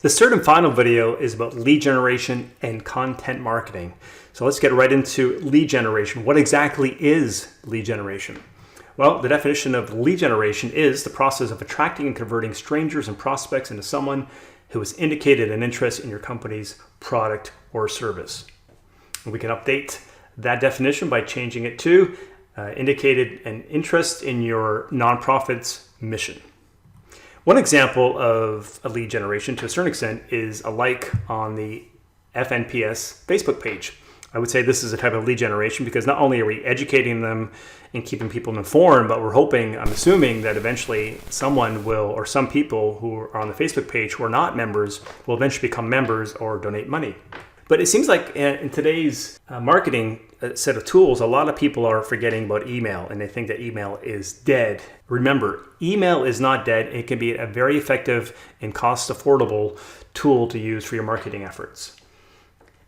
This third and final video is about lead generation and content marketing. So let's get right into lead generation. What exactly is lead generation? Well, the definition of lead generation is the process of attracting and converting strangers and prospects into someone who has indicated an interest in your company's product or service. And we can update that definition by changing it to indicated an interest in your nonprofit's mission. One example of a lead generation to a certain extent is a like on the FNPS Facebook page. I would say this is a type of lead generation because not only are we educating them and keeping people informed, but I'm assuming that eventually someone will, or some people who are on the Facebook page who are not members will eventually become members or donate money. But it seems like in today's marketing set of tools, a lot of people are forgetting about email and they think that email is dead. Remember, email is not dead. It can be a very effective and cost affordable tool to use for your marketing efforts.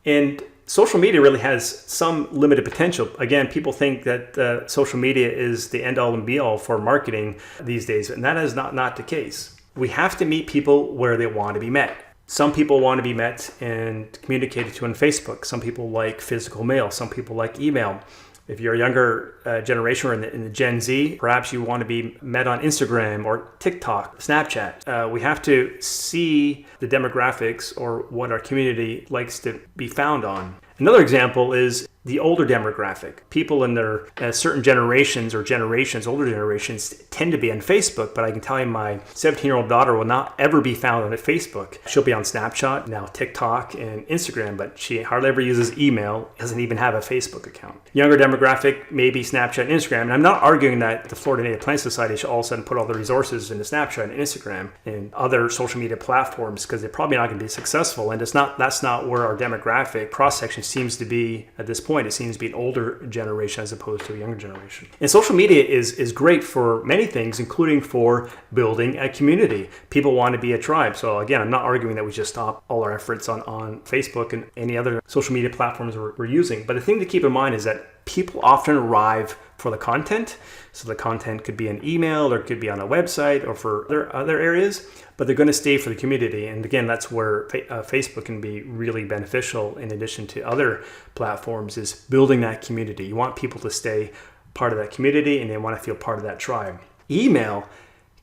And social media really has some limited potential. Again, people think that social media is the end all and be all for marketing these days, and that is not the case. We have to meet people where they want to be met. Some people want to be met and communicated to on Facebook. Some people like physical mail. Some people like email. If you're a younger generation or in the Gen Z, perhaps you want to be met on Instagram or TikTok, Snapchat. We have to see the demographics or what our community likes to be found on. Another example is the older demographic. People in their certain generations or older generations tend to be on Facebook, but I can tell you my 17-year-old daughter will not ever be found on Facebook. She'll be on Snapchat, now TikTok and Instagram, but she hardly ever uses email, doesn't even have a Facebook account. Younger demographic, maybe Snapchat and Instagram. And I'm not arguing that the Florida Native Plant Society should all of a sudden put all the resources into Snapchat and Instagram and other social media platforms because they're probably not going to be successful. And that's not where our demographic cross-section seems to be at this point. It seems to be an older generation as opposed to a younger generation. And social media is great for many things, including for building a community. People want to be a tribe. So again, I'm not arguing that we just stop all our efforts on Facebook and any other social media platforms we're using. But the thing to keep in mind is that people often arrive for the content. So the content could be an email or it could be on a website or for other areas, but they're going to stay for the community. And again, that's where Facebook can be really beneficial in addition to other platforms, is building that community. You want people to stay part of that community and they want to feel part of that tribe. Email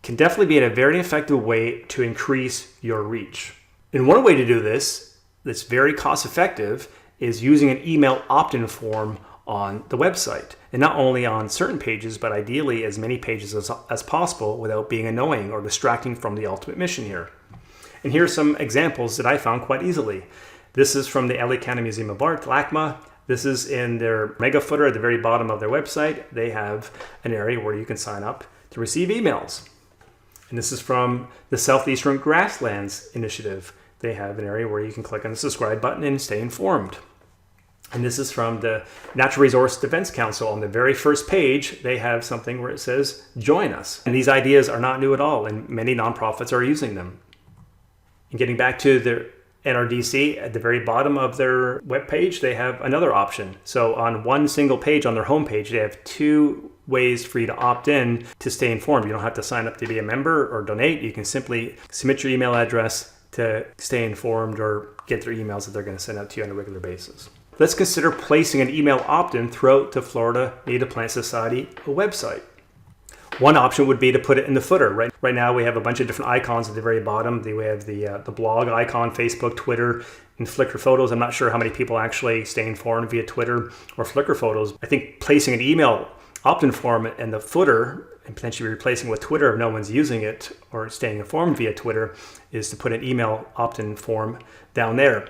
can definitely be a very effective way to increase your reach. And one way to do this that's very cost effective is using an email opt-in form on the website, and not only on certain pages, but ideally as many pages as possible without being annoying or distracting from the ultimate mission here. And here are some examples that I found quite easily. This is from the LA County Museum of Art, LACMA. This is in their mega footer at the very bottom of their website. They have an area where you can sign up to receive emails. And this is from the Southeastern Grasslands Initiative. They have an area where you can click on the subscribe button and stay informed. And this is from the Natural Resource Defense Council. On the very first page, they have something where it says, join us. And these ideas are not new at all, and many nonprofits are using them. And getting back to the NRDC, at the very bottom of their webpage, they have another option. So on one single page on their homepage, they have two ways for you to opt in to stay informed. You don't have to sign up to be a member or donate. You can simply submit your email address to stay informed or get their emails that they're going to send out to you on a regular basis. Let's consider placing an email opt-in throughout the Florida Native Plant Society website. One option would be to put it in the footer. Right now we have a bunch of different icons at the very bottom. We have the blog icon, Facebook, Twitter, and Flickr photos. I'm not sure how many people actually stay informed via Twitter or Flickr photos. I think placing an email opt-in form in the footer and potentially replacing with Twitter if no one's using it or staying informed via Twitter is to put an email opt-in form down there.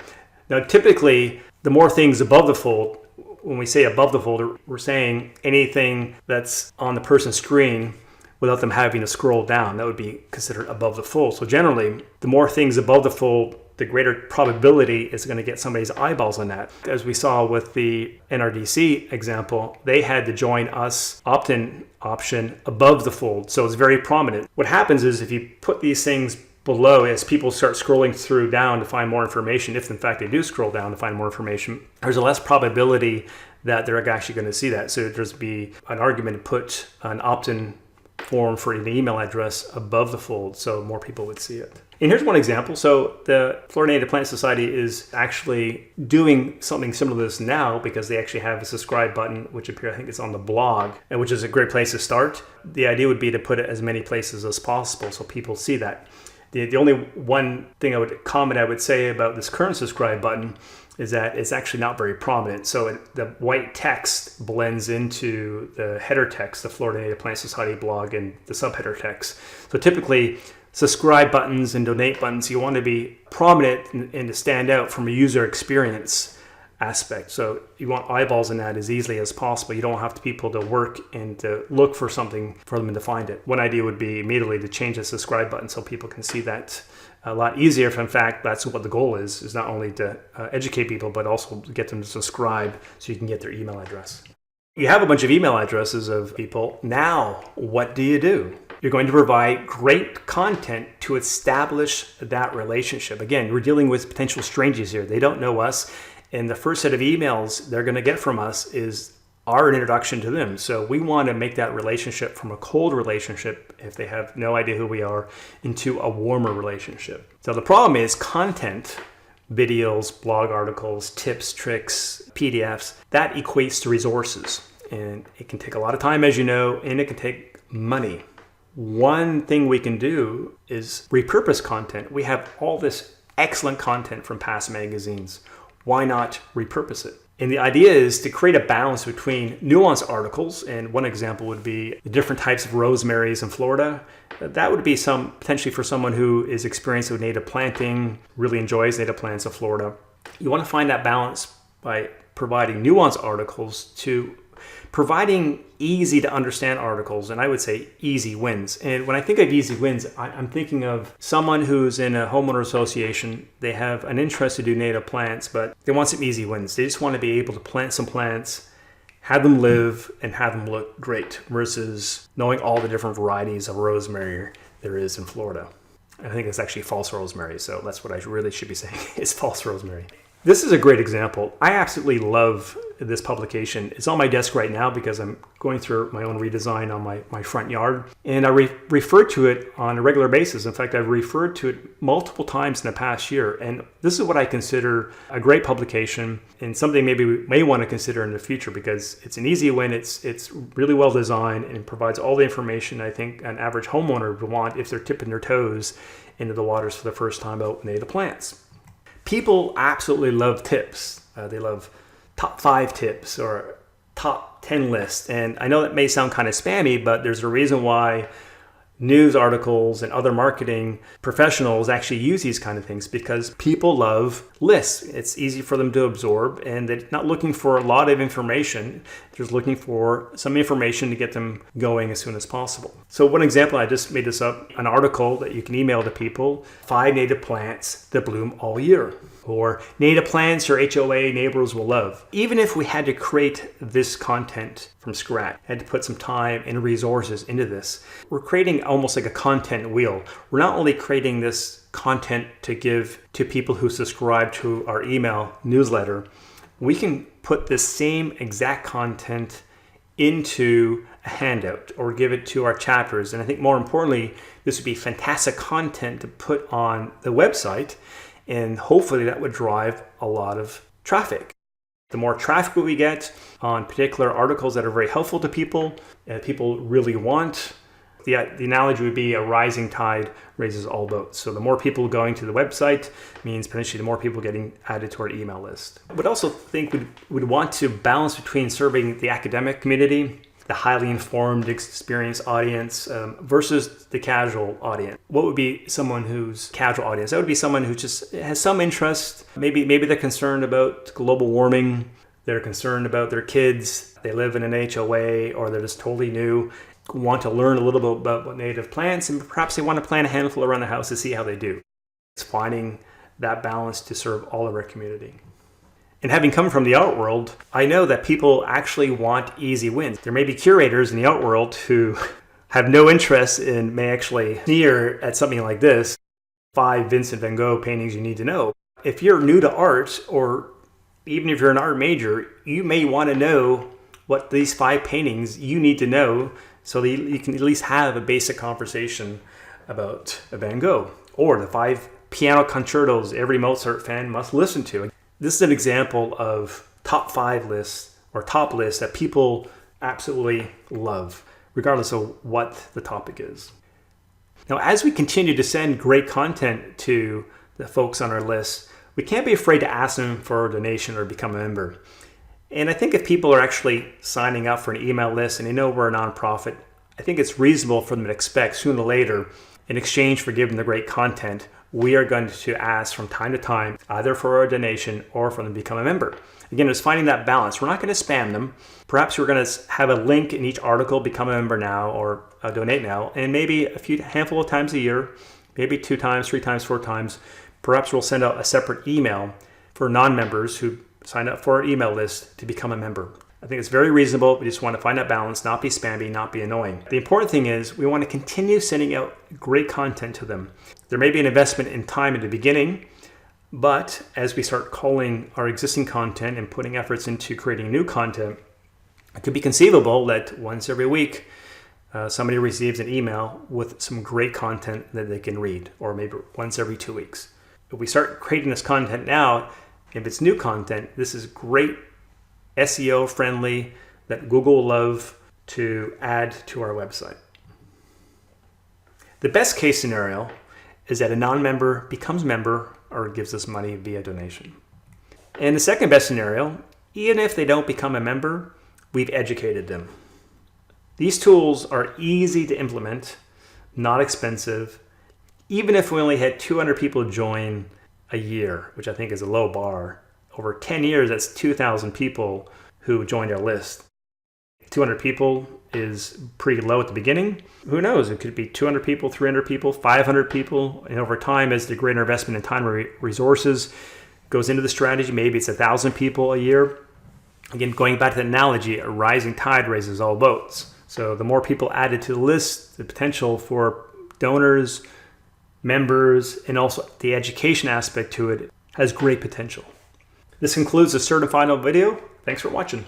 Now, typically, the more things above the fold, when we say above the fold, we're saying anything that's on the person's screen without them having to scroll down. That would be considered above the fold. So generally, the more things above the fold, the greater probability is going to get somebody's eyeballs on that. As we saw with the NRDC example, they had the join us opt-in option above the fold. So it's very prominent. What happens is if you put these things below, as people start scrolling through down to find more information, if in fact they do scroll down to find more information, there's a less probability that they're actually going to see that. So there's be an argument to put an opt-in form for an email address above the fold so more people would see it. And here's one example. So the Florida Native Plant Society is actually doing something similar to this now because they actually have a subscribe button, which I think it's on the blog, and which is a great place to start. The idea would be to put it as many places as possible so people see that. The only one thing I would say about this current subscribe button is that it's actually not very prominent. So the white text blends into the header text, the Florida Native Plant Society blog, and the subheader text. So typically, subscribe buttons and donate buttons, you want to be prominent and to stand out from a user experience aspect. So you want eyeballs in that as easily as possible. You don't have people to work and to look for something for them to find it. One idea would be immediately to change the subscribe button so people can see that a lot easier. If in fact that's what the goal is not only to educate people, but also to get them to subscribe so you can get their email address. You have a bunch of email addresses of people. Now, what do? You're going to provide great content to establish that relationship. Again, we're dealing with potential strangers here. They don't know us. And the first set of emails they're going to get from us is our introduction to them. So we want to make that relationship from a cold relationship, if they have no idea who we are, into a warmer relationship. So the problem is content, videos, blog articles, tips, tricks, PDFs, that equates to resources. And it can take a lot of time, as you know, and it can take money. One thing we can do is repurpose content. We have all this excellent content from past magazines. Why not repurpose it? And the idea is to create a balance between nuanced articles, and one example would be the different types of rosemaries in Florida. That would be potentially for someone who is experienced with native planting, really enjoys native plants of Florida. You want to find that balance by providing nuanced articles to providing easy to understand articles, and I would say easy wins. And when I think of easy wins, I'm thinking of someone who's in a homeowner association. They have an interest to do native plants, but they want some easy wins. They just want to be able to plant some plants, have them live, and have them look great, versus knowing all the different varieties of rosemary there is in Florida. I think it's actually false rosemary, so that's what I really should be saying, is false rosemary. This is a great example. I absolutely love this publication. It's on my desk right now because I'm going through my own redesign on my front yard. And I refer to it on a regular basis. In fact, I've referred to it multiple times in the past year. And this is what I consider a great publication and something maybe we may want to consider in the future because it's an easy win. It's really well designed and provides all the information I think an average homeowner would want if they're tipping their toes into the waters for the first time out with native plants. People absolutely love tips. They love top 5 tips or top 10 lists. And I know that may sound kind of spammy, but there's a reason why news articles and other marketing professionals actually use these kind of things, because people love lists. It's easy for them to absorb, and they're not looking for a lot of information. They're just looking for some information to get them going as soon as possible. So one example, I just made this up, an article that you can email to people, 5 native plants that bloom all year, or native plants your HOA neighbors will love. Even if we had to create this content from scratch, had to put some time and resources into this, we're creating almost like a content wheel. We're not only creating this content to give to people who subscribe to our email newsletter, we can put this same exact content into a handout or give it to our chapters. And I think more importantly, this would be fantastic content to put on the website, and hopefully that would drive a lot of traffic. The more traffic we get on particular articles that are very helpful to people, people really want, the analogy would be a rising tide raises all boats. So the more people going to the website means potentially the more people getting added to our email list. I would also think we'd want to balance between serving the academic community, the highly informed, experienced audience versus the casual audience. What would be someone who's casual audience? That would be someone who just has some interest. Maybe they're concerned about global warming. They're concerned about their kids. They live in an HOA, or they're just totally new, want to learn a little bit about what native plants, and perhaps they want to plant a handful around the house to see how they do. It's finding that balance to serve all of our community. And having come from the art world, I know that people actually want easy wins. There may be curators in the art world who have no interest and may actually sneer at something like this, 5 Vincent van Gogh paintings you need to know. If you're new to art, or even if you're an art major, you may want to know what these 5 paintings you need to know so that you can at least have a basic conversation about a Van Gogh or the 5 piano concertos every Mozart fan must listen to. This is an example of top 5 lists or top lists that people absolutely love, regardless of what the topic is. Now, as we continue to send great content to the folks on our list, we can't be afraid to ask them for a donation or become a member. And I think if people are actually signing up for an email list and they know we're a nonprofit, I think it's reasonable for them to expect sooner or later, in exchange for giving the great content, we are going to ask from time to time, either for a donation or for them to become a member. Again, it's finding that balance. We're not going to spam them. Perhaps we're going to have a link in each article, become a member now or donate now, and maybe handful of times a year, maybe 2 times, 3 times, 4 times. Perhaps we'll send out a separate email for non-members who sign up for our email list to become a member. I think it's very reasonable. We just want to find that balance, not be spammy, not be annoying. The important thing is we want to continue sending out great content to them. There may be an investment in time in the beginning, but as we start culling our existing content and putting efforts into creating new content, it could be conceivable that once every week, somebody receives an email with some great content that they can read, or maybe once every 2 weeks. If we start creating this content now, if it's new content, this is great SEO friendly that Google will love to add to our website. The best case scenario is that a non-member becomes a member or gives us money via donation. And the second best scenario, even if they don't become a member, we've educated them. These tools are easy to implement, not expensive. Even if we only had 200 people join a year, which I think is a low bar, over 10 years, that's 2,000 people who joined our list. 200 people is pretty low at the beginning. Who knows? It could be 200 people, 300 people, 500 people. And over time, as the greater investment in time and resources goes into the strategy, maybe it's 1,000 people a year. Again, going back to the analogy, a rising tide raises all boats. So the more people added to the list, the potential for donors, members, and also the education aspect to it has great potential. This concludes the third and final video. Thanks for watching.